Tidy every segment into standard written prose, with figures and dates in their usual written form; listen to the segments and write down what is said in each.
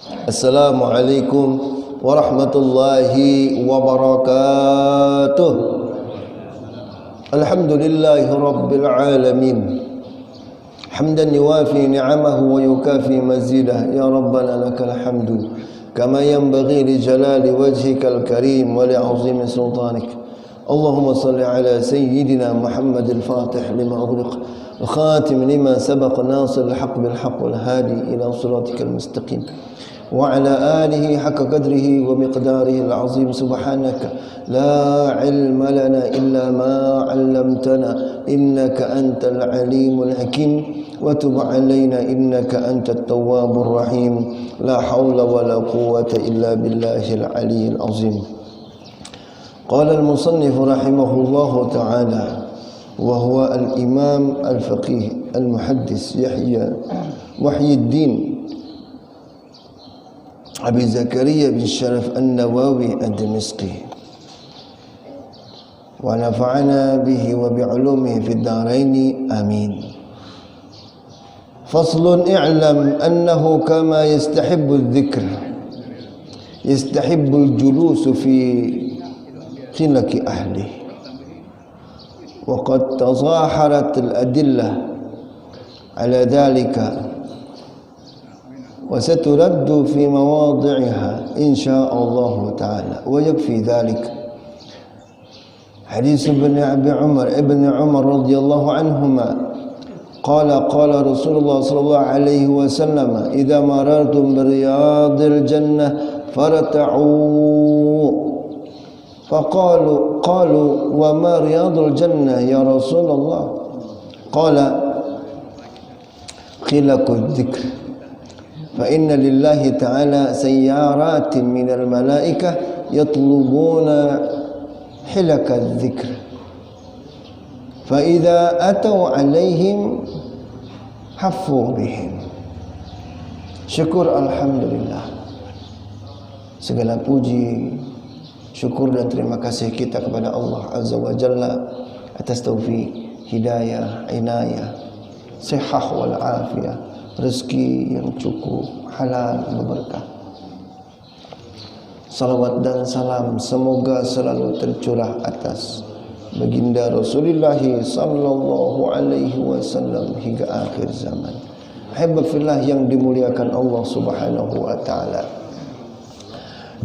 Assalamualaikum warahmatullahi wabarakatuh. Alhamdulillahi rabbil alamin. Hamdan yuwafi ni'amahu wa yukafi mazidah. Ya Rabbana lakal hamdu kama yanbaghi li jalali wajhikal karim wa li 'azimi sultanik. Allahumma salli ala sayyidina Muhammadil Fatih lima ughliq wa khatim lima sabaq nasir al-haq bil haqq wal hadi ila siratikal mustaqim. وعلى آله حق قدره ومقداره العظيم. سبحانك لا علم لنا إلا ما علمتنا إنك أنت العليم الحكيم وتب علينا إنك أنت التواب الرحيم. لا حول ولا قوة إلا بالله العلي العظيم. قال المصنف رحمه الله تعالى وهو الإمام الفقيه المحدث يحيى محي الدين Abi Zakaria bin Syaraf An-Nawawi Ad-Dimashqi wa nafa'ana bihi wa bi'ulumihi fid dharain amin. Faslun i'lam annahu kama yastahibbu adh-dhikr yastahibbu al-julus fi khilaqi ahlihi wa qad tazaharat al-adillah ala dhalika وسترد في مواضعها إن شاء الله تعالى ويكفي ذلك حديث ابن عمر رضي الله عنهما قال رسول الله صلى الله عليه وسلم إذا مررتم برياض الجنة فارتعوا قالوا وما رياض الجنة يا رسول الله قال خلق الذكر فإن لله تعالى سيارات من الملائكة يطلبون حلق الذكر فإذا أتوا عليهم حفوا بهم. Syukur alhamdulillah. Segala puji, syukur dan terima kasih kita kepada Allah Azza wa Jalla atas taufik, hidayah, inayah, sihah wal afiyah, rezeki yang cukup, halal, berberkah. Salawat dan salam semoga selalu tercurah atas baginda Rasulullah sallallahu alaihi wasallam hingga akhir zaman. Ahibbillah yang dimuliakan Allah Subhanahu wa taala.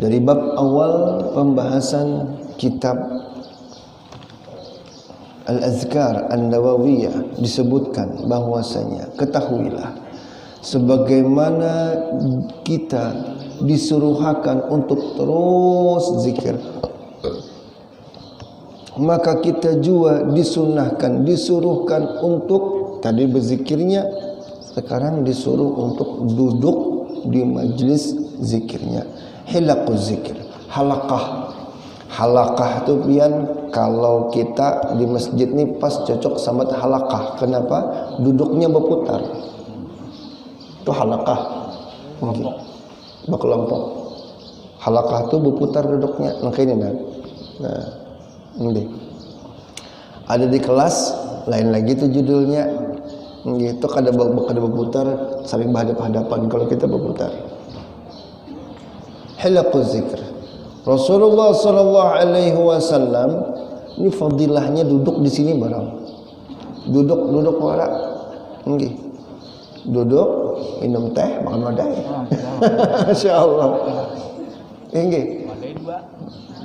Dari bab awal pembahasan kitab Al-Azkar An-Nawawiyah disebutkan bahwasanya ketahuilah sebagaimana kita disuruhkan untuk terus zikir, maka kita juga disuruhkan untuk tadi berzikirnya, sekarang disuruh untuk duduk di majlis zikirnya. Hilaquz zikir, halaqah itu pian kalau kita di masjid ini pas cocok sama halaqah. Kenapa? Duduknya berputar. Itu halaqah, berkelompok. Halaqah itu berputar duduknya, makanya nah, ini ada di kelas lain lagi itu judulnya, gitu kada berputar saling berhadapan-hadapan. Kalau kita berputar, hilaquz zikr. Rasulullah sallallahu alaihi wasallam ini fadilahnya duduk di sini barang, duduk warak, duduk minum teh makan wadai. Masyaallah. Nggih.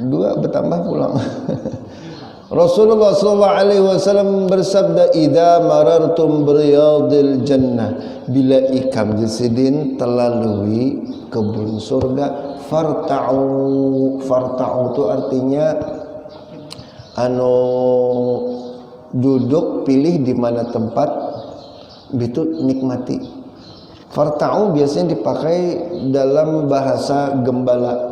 Dua bertambah pulang. Rasulullah sallallahu alaihi wasallam bersabda, "Idza marartum biriyadil jannah." Bila ikam disidin telalui kebun surga, farta'u. Farta'u itu artinya duduk pilih di mana tempat itu nikmati. Farta'u biasanya dipakai dalam bahasa gembala.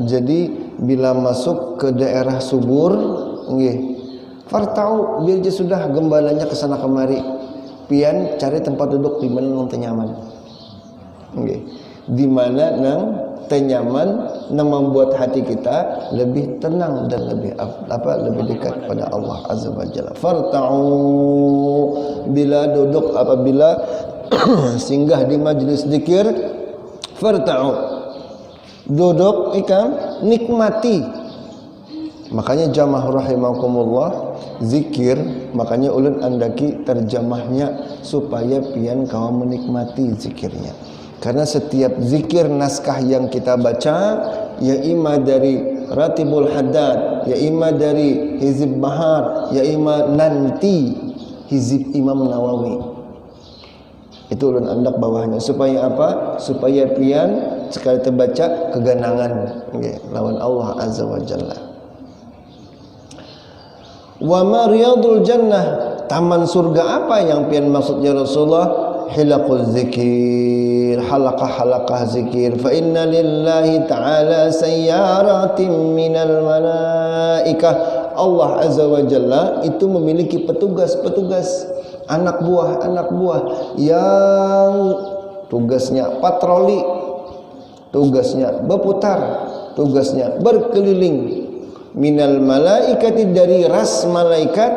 Jadi bila masuk ke daerah subur, farta'u biar dia sudah gembalanya ke sana kemari. Pian cari tempat duduk di mana nang nyaman. Di mana nang nyaman, yang membuat hati kita lebih tenang dan lebih dekat kepada Allah Azza wa Jalla. Farta'u, bila duduk apabila singgah di majlis zikir, farta'u, duduk ikam, nikmati. Makanya jamaah rahimakumullah, zikir, makanya ulun andaki terjemahnya supaya pian kau menikmati zikirnya. Karena setiap zikir naskah yang kita baca, ya ima dari Ratibul Haddad, ya ima dari Hizib Bahar, ya ima nanti Hizib Imam Nawawi. Itu ulun andak bawahnya. Supaya apa? Supaya pian sekali terbaca keganangan lawan Allah Azza wa Jalla. Wa ma riyadul jannah, taman surga apa yang pian maksudnya Rasulullah? Hilaqul zikir, halaqah-halaqah zikir. Fa inna lillahi ta'ala sayyaratin minal malaikah. Allah Azza wa Jalla itu memiliki petugas-petugas, anak buah yang tugasnya patroli, tugasnya berputar, tugasnya berkeliling. Minal malaikati, dari ras malaikat,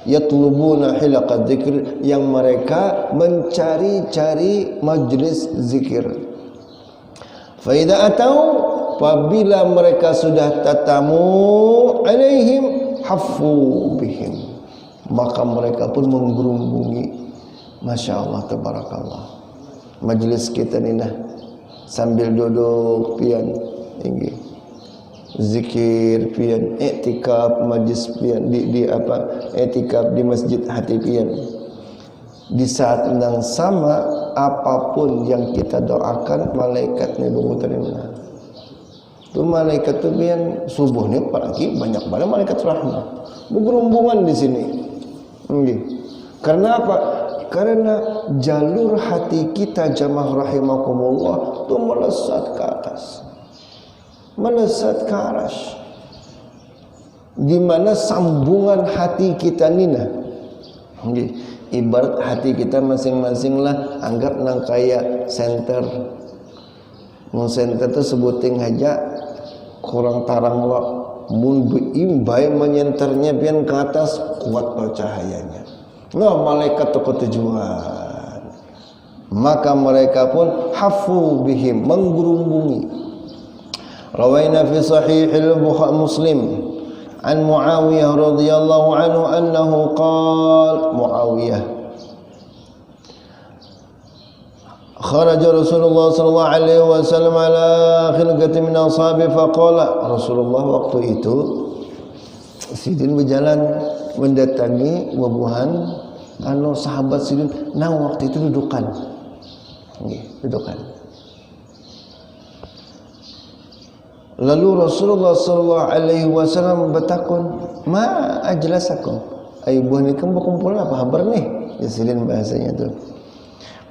yatlubuna hilaqad dzikr, yang mereka mencari-cari majlis zikir. Fa idza atau, apabila mereka sudah tatamu alaihim haffu bihim, maka mereka pun menggerumbungi. Masya Allah, tabarakallah. Majlis kita ni nah, sambil duduk pian tinggi zikir pian, i'tikaf majlis pian di i'tikaf di masjid hati pian. Di saat yang sama, apapun yang kita doakan, malaikatnya dungu terima. Tu malaikat tu pian subuh ni pagi banyak banget malaikat rahmat bergerumbungan di sini. Karena apa? Karena jalur hati kita jamaah rahimakumullah tu melesat ke atas, melesat ke arash, di mana sambungan hati kita nina, ibarat hati kita masing-masing lah, anggap nang kayak senter. Mun senter tu sebuting aja kurang tarang lo, mun beimbai menyenternya pian ke atas, kuat cahayanya. Nah, malaikat tu ketujuan, maka mereka pun hafu bihim, menggerumbungi. Rawaina fi sahih al-Bukhari Muslim an Muawiyah radhiyallahu anhu annahu qala, Muawiyah, kharaja Rasulullah sallallahu alaihi wasallam ala khilqatin min ashabi faqala. Rasulullah waktu itu sidin berjalan mendatangi wabuhan sahabat sidin, nah waktu itu dudukan. Dudukan. Lalu Rasulullah sallallahu alaihi wasallam bertakun, "Ma ajlasakum?" Ai buah ni kamu berkumpul apa habar nih? Yasilin bahasanya tu.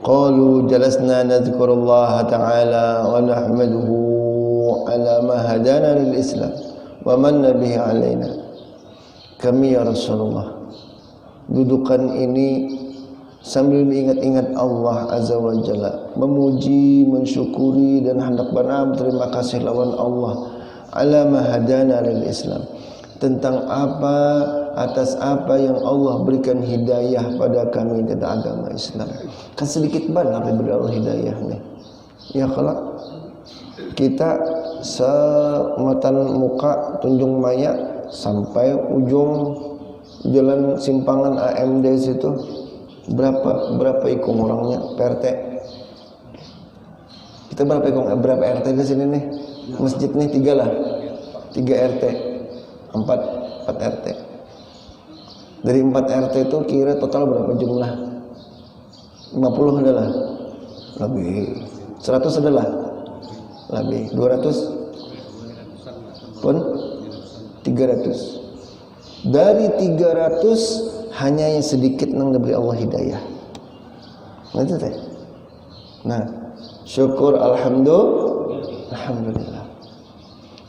Qalu jalasna nadhkurullah ta'ala wa nahmaduhu ala ma hadana lil Islam wa manna bihi alaina. Kami ya Rasulullah, dudukan ini sambil mengingat-ingat Allah Azza wa Jalla, memuji, mensyukuri dan hendak berterima kasih lawan Allah ala ma hadana lil Islam, tentang apa, atas apa yang Allah berikan hidayah pada kami tentang agama Islam. Kan sedikit banget diberi Allah hidayah nih. Ya kalau kita sematan muka Tunjung Maya sampai ujung jalan simpangan AMD situ, berapa ikung orangnya PRT? Kita berapa RT di sini nih? Masjid nih 3 lah. 3 RT. 4 RT. Dari 4 RT itu kira total berapa jumlah? 50 adalah lebih. 100 adalah lebih. 200 pun 300. Dari 300 hanya yang sedikit nang diberi Allah hidayah. Itu teh. Nah, syukur alhamdulillah.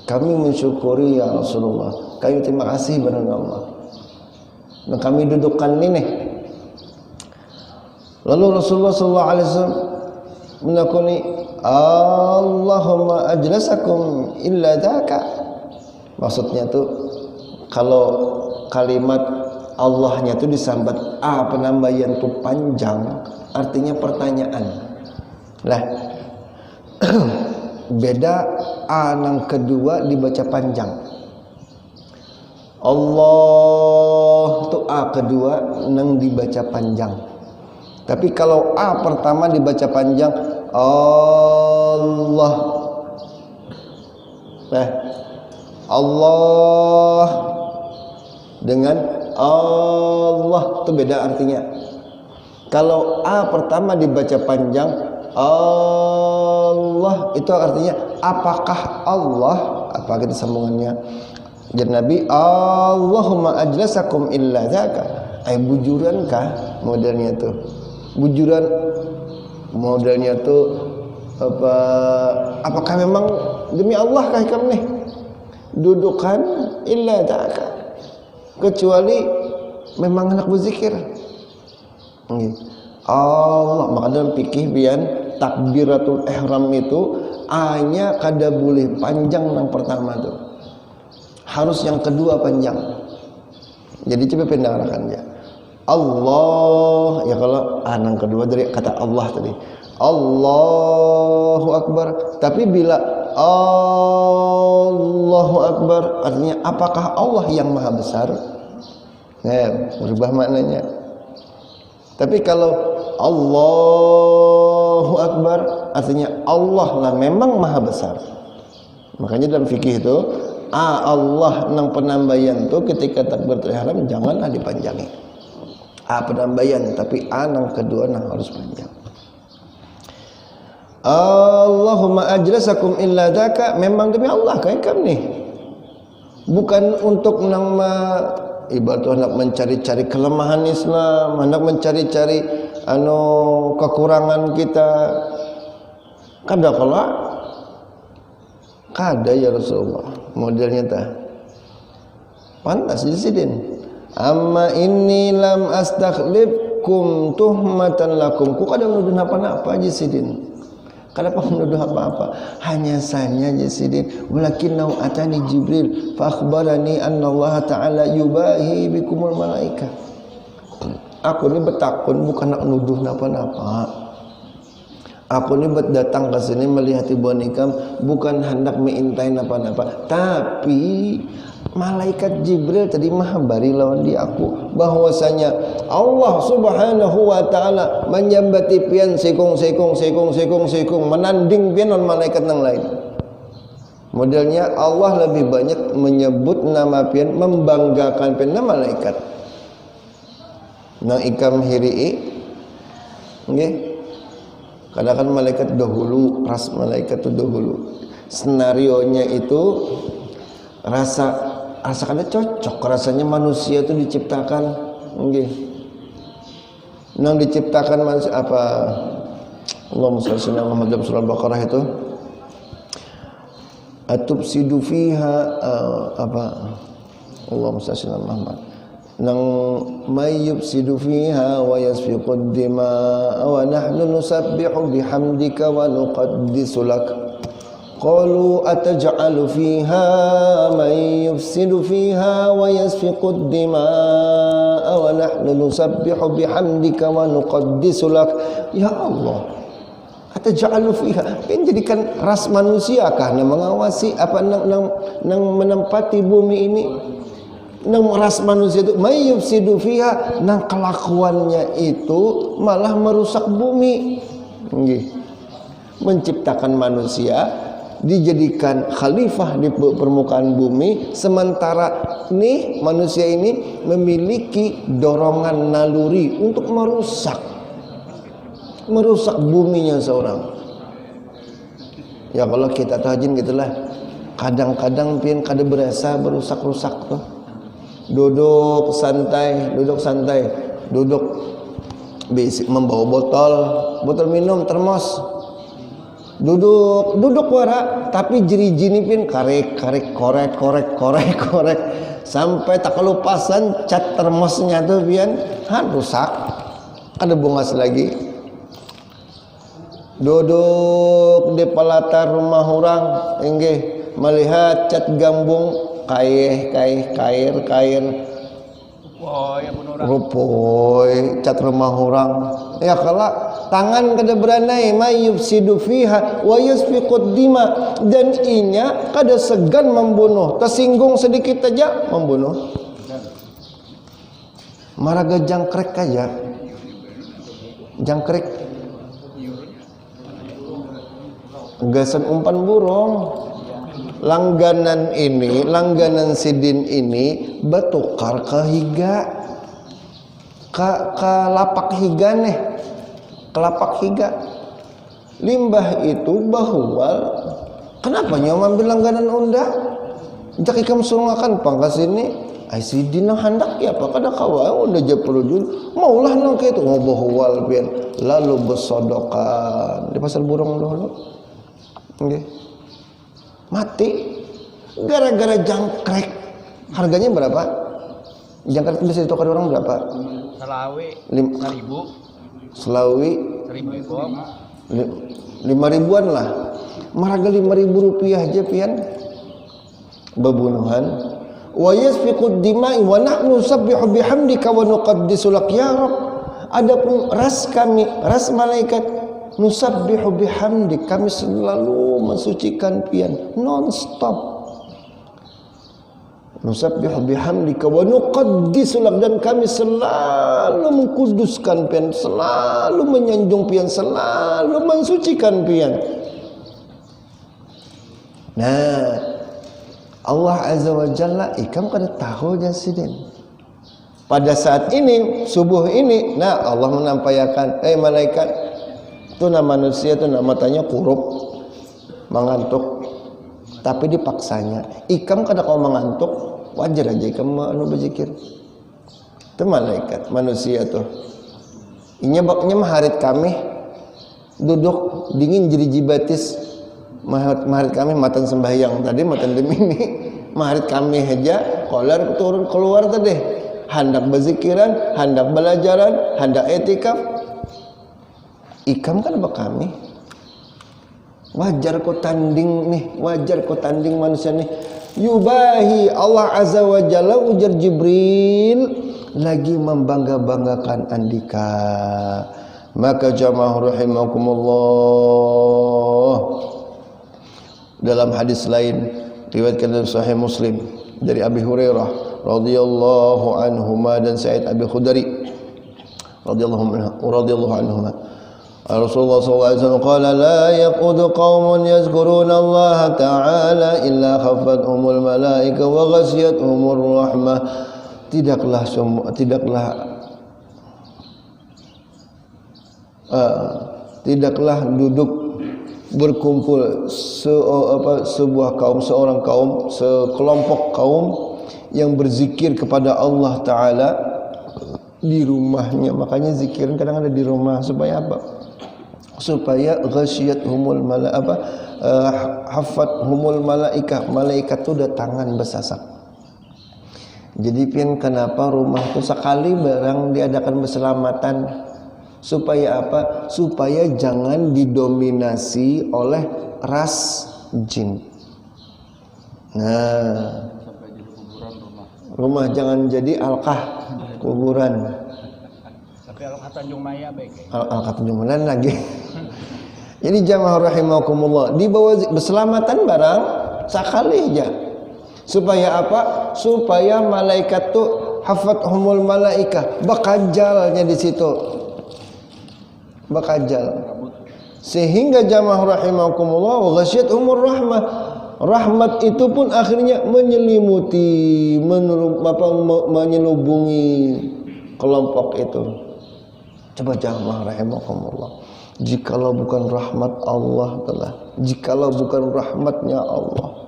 Kami mensyukuri ya Rasulullah. Kami terima kasih kepada Allah. Dan kami dudukkan ini. Lalu Rasulullah sallallahu alaihi wasallam menakuni, Allahumma ajlasakum illa dzaka. Maksudnya tuh kalau kalimat Allahnya itu disambat penambahan tuh panjang, artinya pertanyaan. Lah beda nang kedua dibaca panjang. Allah tuh A kedua nang dibaca panjang. Tapi kalau A pertama dibaca panjang Allah. Nah, Allah dengan Allah itu beda artinya. Kalau A pertama dibaca panjang Allah itu artinya apakah Allah, apa gitu sambungannya? Jadi Nabi Allahumma ajlasakum illa dzaka. Bujuran kah modelnya tuh? Bujuran modelnya tuh apa? Apakah memang demi Allah kah kamu nih dudukan illa dzaka, kecuali memang anak berzikir. Allah, maka dalam fikih bian takbiratul ihram itu hanya kada boleh panjang yang pertama tuh, harus yang kedua panjang. Jadi coba pendarakan ya Allah ya, kalau yang kedua dari kata Allah tadi Allahu Akbar. Tapi bila Allahu Akbar artinya apakah Allah yang maha besar? Berubah maknanya. Tapi kalau Allahu Akbar artinya Allah lah memang maha besar. Makanya dalam fikih itu Allah nang penambayan tuh ketika takbiratul ihram janganlah dipanjangi. Penambayan, tapi nang kedua nang harus panjang. Allahumma ajlasakum illa dzaka, memang demi Allah kayak kamu nih. Bukan untuk nang ibarat hendak mencari-cari kelemahan Islam, hendak mencari-cari kekurangan kita. Kada kala kada ya Rasulullah modelnya tah pantas disidin. Amma inni lam astakhlifkum tuhmatan lakum, ku kada menuduh apa-apa aja sidin, kada menuduh apa-apa, hanya saja sidin walakinnahu atani Jibril fa akhbarani anna Allah taala yubahi bikumul malaika. Aku ni betakun bukan nak nuduh napa-napa. Aku ni datang ke sini melihat ibu nikam bukan hendak meintai napa-napa, tapi malaikat Jibril tadi menghabari lawan di aku bahwasanya Allah Subhanahu wa taala menyambati pian sekong menanding pian non malaikat yang lain. Modelnya Allah lebih banyak menyebut nama pian, membanggakan pian nama malaikat. Nang ikam hirii nggih. Kadang-kadang malaikat dahulu, ras malaikat itu dahulu. Senarionya itu rasakannya cocok, rasanya manusia itu diciptakan nggih. Nang diciptakan manusia apa? Allahumma shalli ala Muhammad dalam surah Al-Baqarah itu atubsidu fiha apa? Allahumma shalli ala Muhammad. Nang mayyubsidu fiha wa yasfiqud dima'a wa nahnu nusabbihu bihamdika wa nuqaddisu lak. Qalu ataj'alu fiha man yufsidu fiha wa yasfiqud dima'a wa nahnu nusabbihu bihamdika wa nuqaddisu lak. Ya Allah, ataj'alu fiha, menjadikan ras manusia kah yang mengawasi apa nang menempati bumi ini? Nang ras manusia itu mayyufsidu fiha, nang kelakuannya itu malah merusak bumi. Nggih. Menciptakan manusia dijadikan khalifah di permukaan bumi, sementara nih manusia ini memiliki dorongan naluri untuk merusak buminya seorang. Ya kalau kita tajin gitulah, kadang-kadang pian kada berasa berusak-rusak tuh. Duduk santai, duduk basic, membawa botol minum, termos, duduk wara, tapi jeri-jeri pin korek sampai tak kelupasan cat termosnya tuh pian rusak, ada bungas lagi. Duduk di pelatar rumah orang, enggih melihat cat gambung kair rupoy cat rumah orang ya, kalau tangan kada beranai mayufsidu fiha wa yasfiqud dima, dan inya kada segan membunuh, tersinggung sedikit aja membunuh. Maraga jangkrik aja, jangkrik gasan umpan burung. Langganan sidin ini batukar ke higa, ke lapak higa nih, ke lapak higa. Limbah itu bahual. Kenapa nyawa ambil langganan unda? Jak ikam surungakan pangkas ini. Ai sidin nang handak ya apa kada kawa unda je perujul. Maulah nang kitu bahual pian. Lalu bersodokan di pasar burung dulu. Nggih. Mati gara-gara jangkrik. Harganya berapa? Jangkrik bisa ditukar orang berapa? Selawi 5 ribuan lah. Maraga 5.000 rupiah aja pian bebunuhan. Wa yasfiqud dima'i wa nahnu nusabbihu bihamdika wa nuqaddisu lak ya Rabb. Adapun ras kami, ras malaikat, nusabbihu bihamdik, kami selalu mensucikan pian non-stop. Nusabbihu bihamdika wa nuqaddisu lak, dan kami selalu mengkuduskan pian, selalu menyanjung pian, selalu mensucikan pian. Nah, Allah Azza wa Jalla ikam kada tahu jasidin. Pada saat ini, subuh ini, nah Allah menampakkan, malaikat itu manusia itu matanya kurup, mengantuk, tapi dipaksanya. Ikam kada kau mengantuk, wajar aja ikam berzikir. Itu malaikat manusia tuh. Inya baknya maharit kami duduk dingin jadi jibatis. Maharit kami matan sembahyang tadi, matan demini. Maharit kami aja kolar turun keluar tadi. Hendak berzikiran, hendak belajaran, hendak etikaf. Ikam kan apa kami? Wajar kau tanding nih, wajar kau tanding manusia nih. Yubahi Allah Azza wa Jalla, ujar Jibril, lagi membangga-banggakan andika. Maka jamaah rahimakumullah, dalam hadis lain riwayatkan dalam Sahih Muslim dari Abi Hurairah radhiyallahu anhuma dan Sa'id Abi Khudri radhiyallahu anhuma, Rasulullah SAW qala la yaqudu qaumun yazkuruna Allah ta'ala illa khafathumul malaika wa ghasyiyatuhumur rahmah. Tidaklah duduk berkumpul sebuah kaum, seorang kaum, sekelompok kaum yang berzikir kepada Allah Ta'ala di rumahnya. Makanya zikiran kadang ada di rumah supaya apa? Supaya ghasyiyatuhumul malaika, hafathumul malaika, malaikat itu datangan bersasak. Jadi pian kenapa rumah itu sekali barang diadakan berselamatan, supaya apa? Supaya jangan didominasi oleh ras jin. Nah, rumah jangan jadi alkah kuburan. Tapi alkah Tanjung Maya baik. Alkah Tanjung Maya lagi. Jadi jamaah rahimakumullah, dibawa berselamatan barang sekali aja. Supaya apa? Supaya malaikat tuh hafathumul malaika, bakajalnya di situ. Bakajal. Sehingga jamaah rahimakumullah wa ghasyiyatuhumur rahmah. Rahmat itu pun akhirnya menyelimuti, menyelubungi kelompok itu. Coba jamaah rahimakumullah, jikalau bukan rahmat Allah telah, jikalau bukan rahmatnya Allah,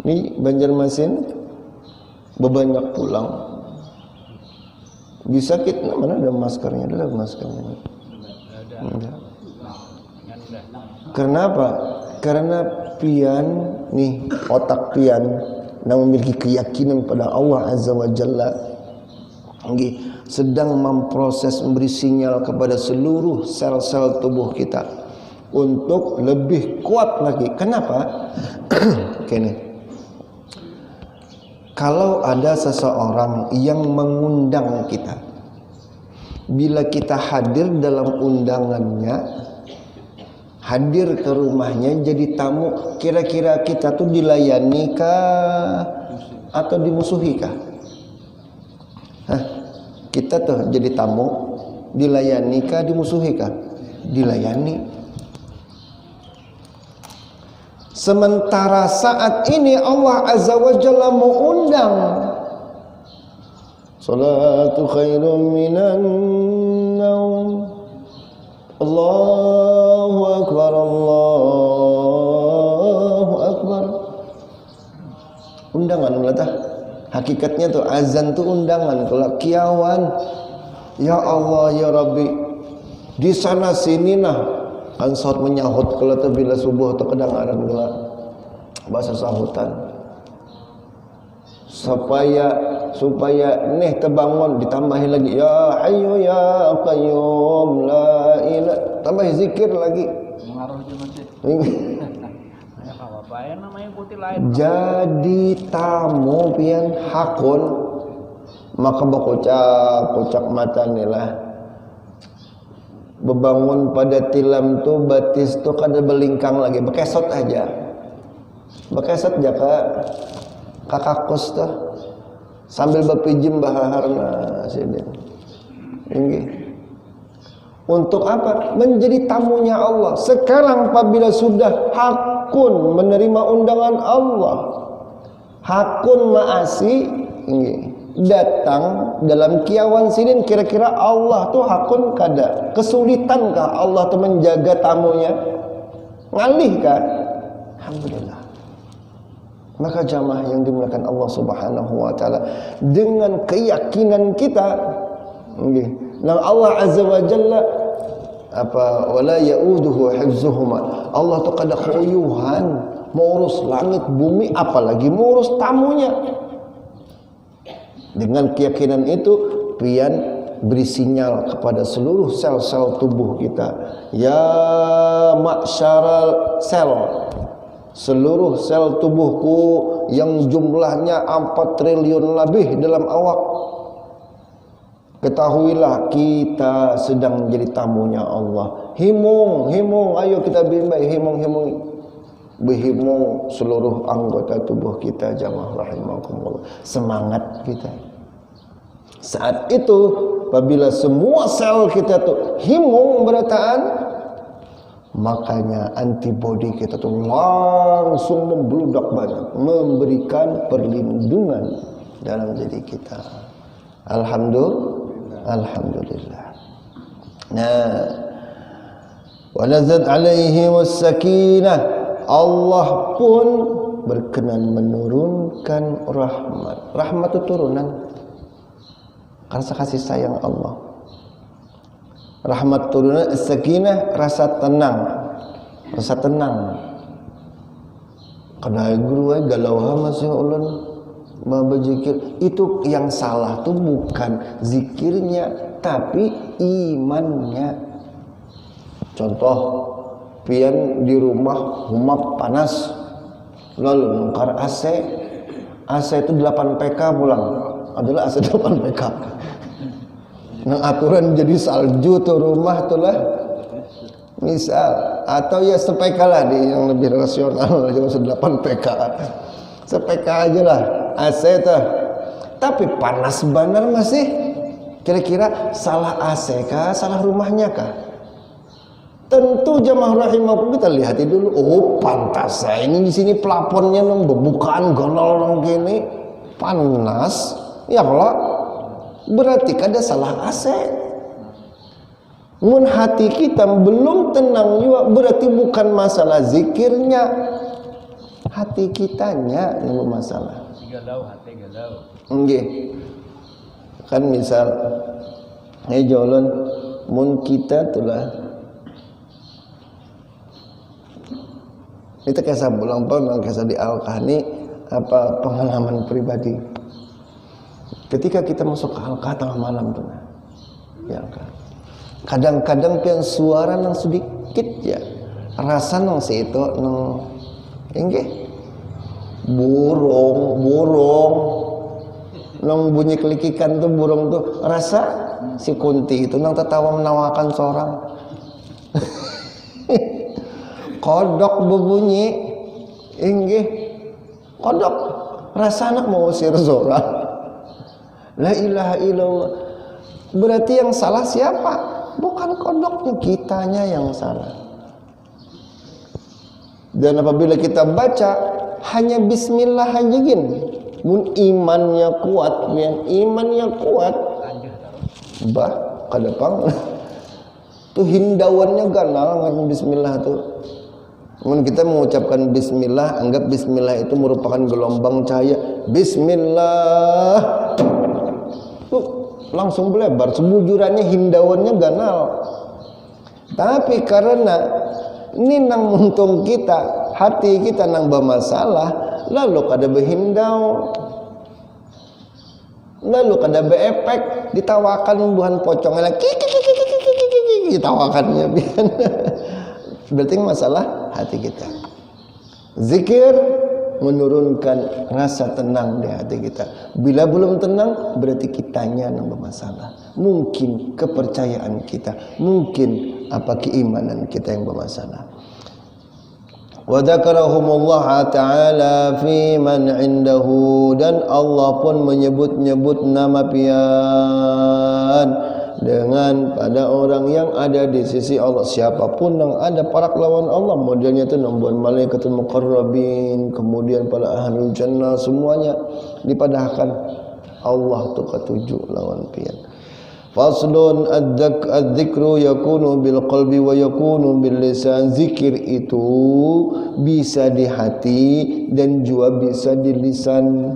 ini Banjarmasin bebanyak pulang. Bisa kita mana ada maskernya? Ada maskernya? Enggak. Kenapa? Karena pian nih, otak pian yang memiliki keyakinan pada Allah Azza wa Jalla sedang memproses, memberi sinyal kepada seluruh sel-sel tubuh kita untuk lebih kuat lagi. Kenapa? Gini, kalau ada seseorang yang mengundang kita bila kita hadir dalam undangannya, hadir ke rumahnya jadi tamu, kira-kira kita tuh dilayani kah atau dimusuhi kah? Kita tuh jadi tamu, dilayani kah, dimusuhi kah? Dilayani. Sementara saat ini Allah Azza wa Jalla mengundang, salatu khairum minan naum, Allahu Akbar, Allahu Akbar. Undangan ulah. Hakikatnya tuh azan tuh undangan, kalau kiawan. Ya Allah ya Rabbi, di sana sini nah kan saat menyahut kalau tu bila subuh tu kedengaran gelak bahasa sahutan supaya nih terbangun, ditambahin lagi ya hayyu ya qayyum la ilaha, tambah zikir lagi mengaruh je masjid. Ya apa ya namanya putih lain. Jadi tamu pian hakun maka berkocak mata nilah. Bebangun pada tilam tu batis tu kada belingkang lagi, bekesot aja kakak kos tu sambil berpijim bahaharna sini. Untuk apa? Menjadi tamunya Allah. Sekarang apabila sudah hakun menerima undangan Allah, hakun maasi datang dalam kiawan sinin, kira-kira Allah tuh hakun kada? Kesulitankah Allah tuh menjaga tamunya? Ngalih kah? Alhamdulillah. Maka jamaah yang dimuliakan Allah Subhanahu wa taala, dengan keyakinan kita nang Allah Azza wa Jalla wala yauduhu hifzuhuma, Allah tuh kada keuyuhan mengurus langit bumi apalagi mengurus tamunya. Dengan keyakinan itu pian beri sinyal kepada seluruh sel-sel tubuh kita, ya ma'syaral sel, seluruh sel tubuhku yang jumlahnya 4 triliun lebih dalam awak, ketahuilah kita sedang menjadi tamunya Allah. Himung, ayo kita bimbang, berhimung seluruh anggota tubuh kita, jamaah rahimakumullah. Semangat kita. Saat itu apabila semua sel kita tuh himung berataan, makanya antibodi kita tuh langsung membludak banyak, memberikan perlindungan dalam diri kita. Alhamdulillah. Nah, wa nazat alaihi was-sakinah, Allah pun berkenan menurunkan rahmat. Rahmat itu turunan rasa kasih sayang Allah. Rahmat turunan, sakinah rasa tenang. Kada guru galau masih ulun berzikir. Itu yang salah tuh bukan zikirnya tapi imannya. Contoh, pian di rumah humap panas, lalu nongkar AC itu 8 PK pulang, adalah AC 8 PK. Nang aturan jadi salju tuh rumah tuh lah, misal, atau ya sepeka lah di yang lebih rasional, jangan 8 PK, sepeka aja lah AC tuh. Tapi panas benar masih, kira-kira salah AC kah, salah rumahnya kah? Tentu jamaah rahimakum, kita lihat dulu. Oh pantas ini di sini plafonnya nang bukaan gonol nang gini panas, ya Allah. Berarti kada salah AC. Mun hati kita belum tenang juga, berarti bukan masalah zikirnya, hati kitanya yang masalah. Hati galau. Nggih. Kan misal jalan mun kita tulah itu kisah ulang tahun, kisah di Al-Kahni, apa pengalaman pribadi. Ketika kita masuk ke Al-Kahf tengah malam tuh, ya kan. Kadang-kadang pian suara nang sedikit ya, rasa nang situ nang enggak burung Nang bunyi kelikikan tuh burung tuh rasa si Kunti itu nang tertawa menawakan seorang. Kodok berbunyi, inggih kodok rasa anak mau usir Zora. La ilaha illallah. Berarti yang salah siapa? Bukan kodoknya, kitanya yang salah. Dan apabila kita baca hanya bismillah aja gini, mun imannya kuat, yang imannya kuat, bah kadepang tuh hindauannya ganal ngan bismillah tuh. Mun kita mengucapkan bismillah, anggap bismillah itu merupakan gelombang cahaya. Bismillah. Tuh langsung melebar, sebujurannya hindauannya ganal. Tapi karena ini nang untung kita, hati kita nang bermasalah, lalu kada behindau, lalu kada beefek, ditawakan buhan pocong lagi, ditawakannya biar. Berarti masalah hati kita. Zikir menurunkan rasa tenang di hati kita. Bila belum tenang, berarti kitanya yang bermasalah. Mungkin kepercayaan kita, mungkin apa keimanan kita yang bermasalah. Wa dzakarahumullah ta'ala fi man indahu, dan Allah pun menyebut-nyebut nama pian dengan pada orang yang ada di sisi Allah. Siapapun yang ada para lawan Allah, modelnya itu nomor malaikatul muqarrabin, kemudian para ahlul jannah, semuanya dipadahkan Allah tu ketujuh lawan pian. Faslun adzikru yakunu bil qalbi wa yakunu bil lisan. Zikir itu bisa di hati dan juga bisa di lisan.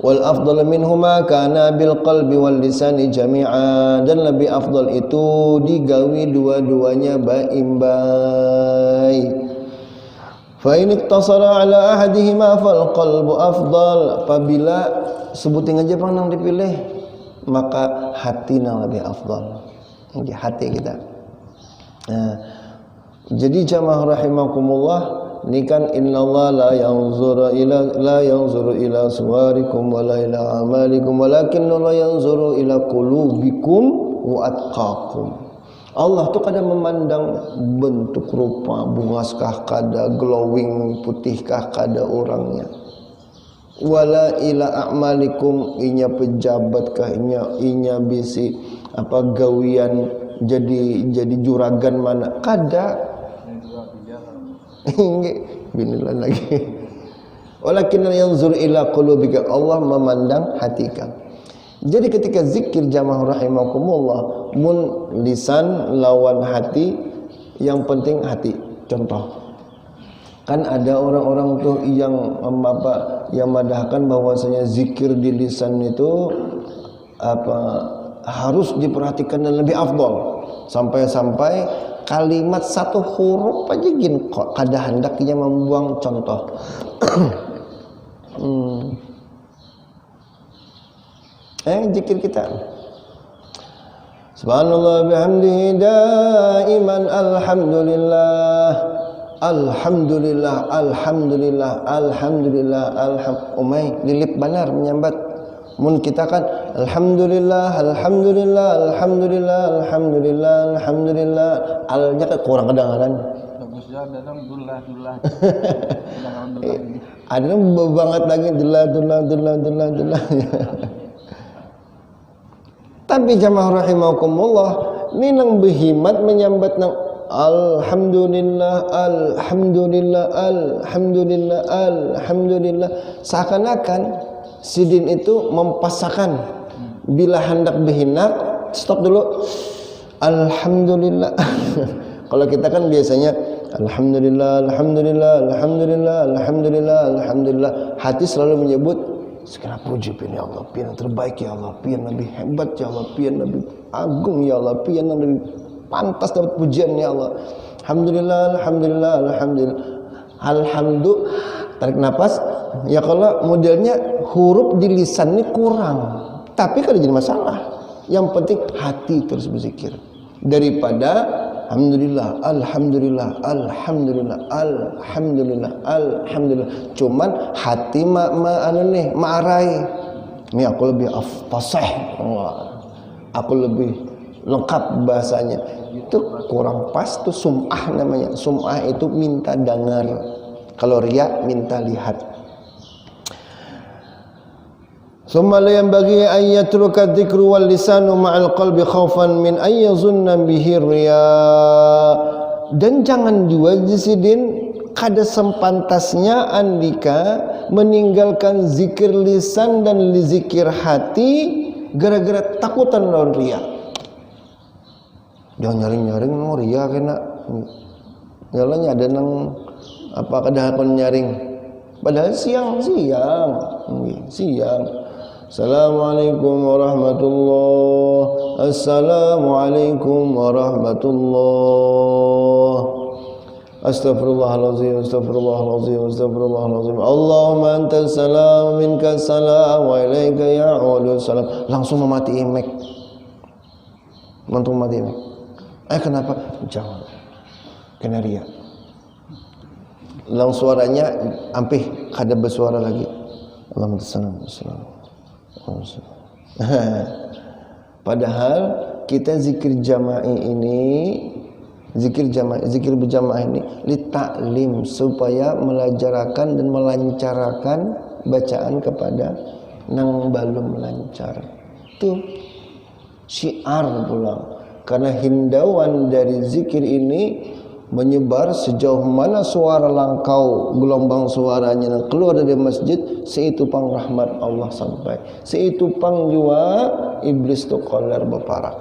Wal afdal minhuma kana bil qalbi wal lisani jami'a, dan lebih afdal itu digawi dua-duanya baimbai. Fa in iktasara ala ahadihima fal qalbu afdal. Apabila sebutin aja pang dipilih, maka hati nang lebih afdal. Ini hati kita. Nah, jadi jamaah rahimakumullah, ini kan innallaha la yanzuru ila suwarikum wala ila amalikum walakinna la yanzuru ila qulubikum wa atqakum. Allah tuh kadang memandang bentuk rupa, bungaskah kada, glowing putihkah kada orangnya. Wala ila a'malikum, inya pejabatkah, inya bisi apa gawian jadi juragan mana, kada. Binilah lagi. Walakin yanzur ila qulubika, Allah memandang hati kamu. Jadi ketika zikir jamaah rahimakumullah, mun lisan lawan hati, yang penting hati. Contoh, kan ada orang-orang tuh yang madahkan bahwasanya zikir di lisan itu harus diperhatikan dan lebih afdal, sampai kalimat satu huruf aja gini kok kada hendaknya membuang contoh. Zikir kita subhanallah bihamdihi daiman alhamdulillah alhamdulillah alhamdulillah alhamdulillah umay lilip benar menyambat. Mun kita kan alhamdulillah alhamdulillah alhamdulillah alhamdulillah alhamdulillah, alnya kan kurang kedengaran. Bagusnya datang dullah. Ada banget lagi dullah. Tapi jamaah rahimakumullah, ini nang berhimat menyambat nang alhamdulillah alhamdulillah alhamdulillah alhamdulillah, seakan-akan sidin itu mempasakan. Bila hendak berhinak, stop dulu, alhamdulillah. Kalau kita kan biasanya alhamdulillah alhamdulillah alhamdulillah alhamdulillah alhamdulillah, hati selalu menyebut segala puji pian ya Allah, pian yang terbaik ya Allah, pian lebih hebat ya Allah, pian lebih agung ya Allah, pian yang lebih pantas dapat pujian ya Allah. Alhamdulillah alhamdulillah alhamdulillah alhamdulillah, tarik nafas. Ya kalau modelnya huruf di lisan ini kurang, tapi kan jadi masalah. Yang penting hati terus berzikir, daripada alhamdulillah alhamdulillah alhamdulillah alhamdulillah alhamdulillah, cuman hati ma'arai Ini aku lebih fasih, aku lebih lengkap bahasanya. Itu kurang pas, tuh sum'ah namanya. Sum'ah itu minta dengar. Kalau riya minta lihat. Summa la yanbaghi an yatruka dzikru wal lisanu ma'al qalbi khaufan min an yazunna bihi riya. Dan jangan diwajisidin kada sempantasnya andika meninggalkan zikir lisan dan zikir hati gara-gara takutan lawan riya. Jangan nyaring-nyaring mau riya kena. Nyalanya ada nang apa kada kon nyaring. Padahal siang. Assalamualaikum warahmatullahi. Assalamualaikum warahmatullahi. Astaghfirullahalazim, astaghfirullahalazim, astaghfirullahalazim. Allahumma antas salam, minkas salam, wa ilaika ya'udu salam. Langsung memati mic. Langsung mati mic. Kenapa? Jangan. Kena riya. Lang suaranya ampih kada bersuara lagi. Allahumma salam, salam. Padahal kita zikir jama'i ini, zikir berjamaah ini litaklim, supaya melajarakan dan melancarkan bacaan kepada nang belum lancar. Itu syiar pula. Karena hindauan dari zikir ini menyebar sejauh mana suara langkau, gelombang suaranya keluar dari masjid, seitu pang rahmat Allah sampai, seitu pang jua iblis tu kolar berparak.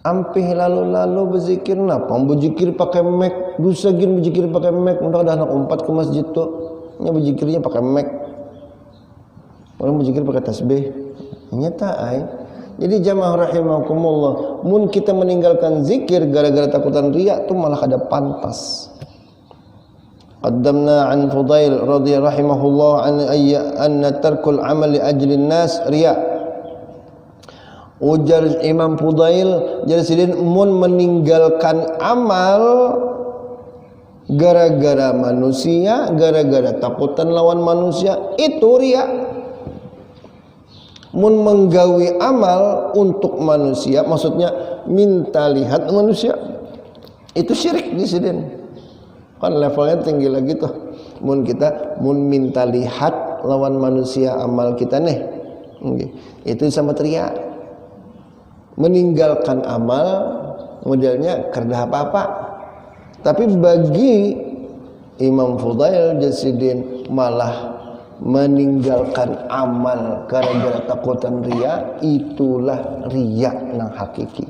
Ampih lalu berzikir napa? Berzikir pakai mic, dosa gin berzikir pakai mic. Udah ada anak 4 ke masjid tu, nya berzikirnya pakai mic. Orang berzikir pakai tasbih. Nyata ai. Jadi jamaah rahimakumullah, mun kita meninggalkan zikir gara-gara takutan riya tu malah kada pantas. Qaddamna an Fudail radhiyallahu rahimahullah anna tarkul amali ajli nas riya. Ujar Imam Fudail, jadi sidin mun meninggalkan amal gara-gara manusia, gara-gara takutan lawan manusia, itu riya. Mun menggawi amal untuk manusia, maksudnya minta lihat manusia, itu syirik di sini. Kan levelnya tinggi lagi tuh. Mun minta lihat lawan manusia amal kita nih, itu sama teriak. Meninggalkan amal modelnya kerja apa-apa. Tapi bagi Imam Fudail Jasidin malah meninggalkan amal gara-gara takutan riya, itulah riya nang hakiki.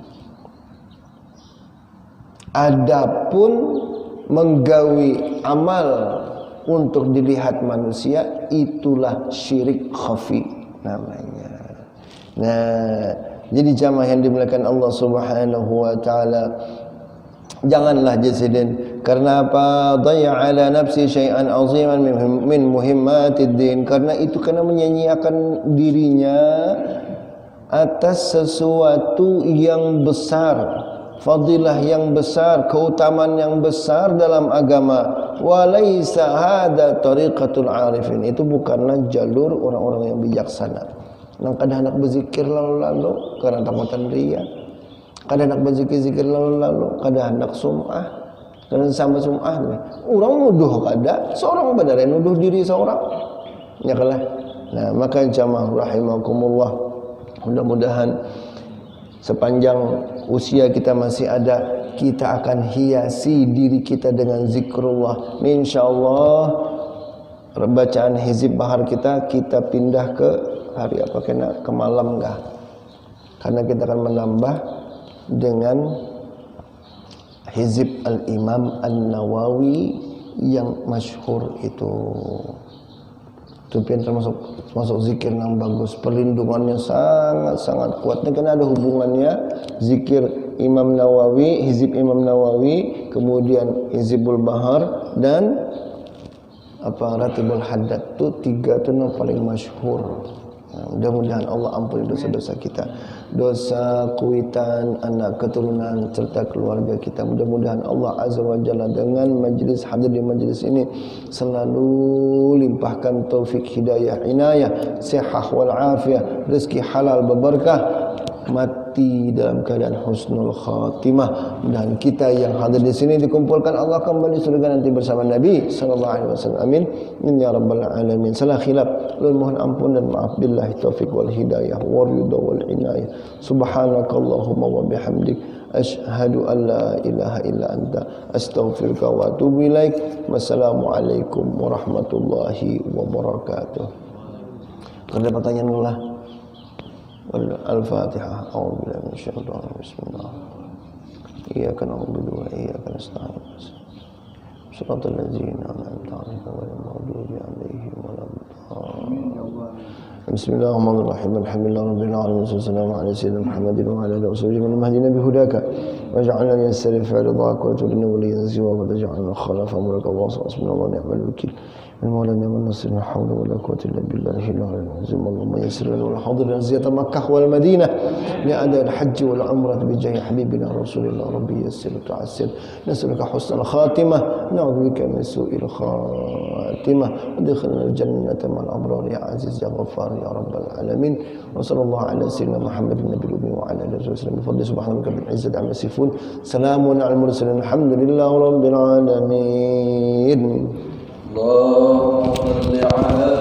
Adapun menggawi amal untuk dilihat manusia, itulah syirik khafi namanya. Nah, jadi jamaah yang dimuliakan Allah Subhanahu wa taala, janganlah jasidin. Karena apa? Dhayya ala nafsi syai'an aziman min muhimmatid din. Karena itu karena menyanyiakan dirinya atas sesuatu yang besar, fadilah yang besar, keutamaan yang besar dalam agama. Walaysa hada tariqatul arifin. Itu bukanlah jalur orang-orang yang bijaksana. Nang kada hendak berzikir lalu-lalu karena takutan riya. Kada hendak berzikir lalu-lalu, kada hendak sum'ah. Dan sama sum'ah, orang nuduh kada, seorang benar nuduh diri seorang. Ya kalah. Nah, maka jamaah rahimakumullah, mudah-mudahan sepanjang usia kita masih ada, kita akan hiasi diri kita dengan zikrullah. Insyaallah bacaan hizib bahar kita pindah ke hari apa kena ke malam kah? Karena kita akan menambah dengan hizib al-Imam An-Nawawi yang masyhur itu. Itu termasuk zikir yang bagus, perlindungannya sangat kuat. Karena ada hubungannya zikir Imam Nawawi, hizib Imam Nawawi, kemudian hizibul bahar dan Ratibul Haddad. Itu 3 itu yang paling masyhur. Mudah-mudahan Allah ampuni dosa-dosa kita, dosa kuitan, anak keturunan serta keluarga kita. Mudah-mudahan Allah Azza wa Jalla dengan majlis hadir di majlis ini selalu limpahkan taufik, hidayah, inayah, sehat wal afiyah, rezeki halal berberkah, mati dalam keadaan husnul khatimah. Dan kita yang hadir di sini dikumpulkan Allah kembali surga nanti bersama Nabi sallallahu alaihi wasallam. Amin ya rabbal alamin. Salah khilaf, mohon ampun dan maaf. Billahi taufik wal hidayah wal ridha wal inayah. Subhanakallahumma wa bihamdik asyhadu an la ilaha illa anta astaghfiruka wa atubu ilaik. Wassalamualaikum warahmatullahi wabarakatuh. Ada pertanyaan dulu lah. Al-Fatihah. A'udzubillahi minasyaitonir rajim. Bismillah. Iyyaka na'budu wa iyyaka nasta'in. Shiratal ladzina an'amta 'alaihim ghairil maghdubi 'alaihim waladdallin. Bismillahirrahmanirrahim. Alhamdulillahirabbil alamin. Wassalatu ala sayyidina Muhammadin wa ala alihi washabihi man hadina bihudaka waj'alna yassir fi ridaka wa tudina waliyan siwa wa taj'alna khalafa mulka wa hasbunallahu wa ni'mal wakeel. المولى نعم النصير لا حول ولا قوة إلا بالله العلي العظيم. اللهم يسر لنا والحاضر زيارة مكة والمدينة لأداء الحج والعمرة بجاه حبيبنا رسول الله. ربي يسر وتعسر. نسألك حسن الخاتمة، نعوذ بك من سوء الخاتمة، ادخلنا الجنة مع الأبرار يا عزيز يا غفار يا رب العالمين. وصلى الله على سيدنا محمد النبي الأمي وعلى آله وسلم بفضل سبحانك بالعزة عما يصفون. سلام على المرسلين الحمد لله رب العالمين. اللهم صل على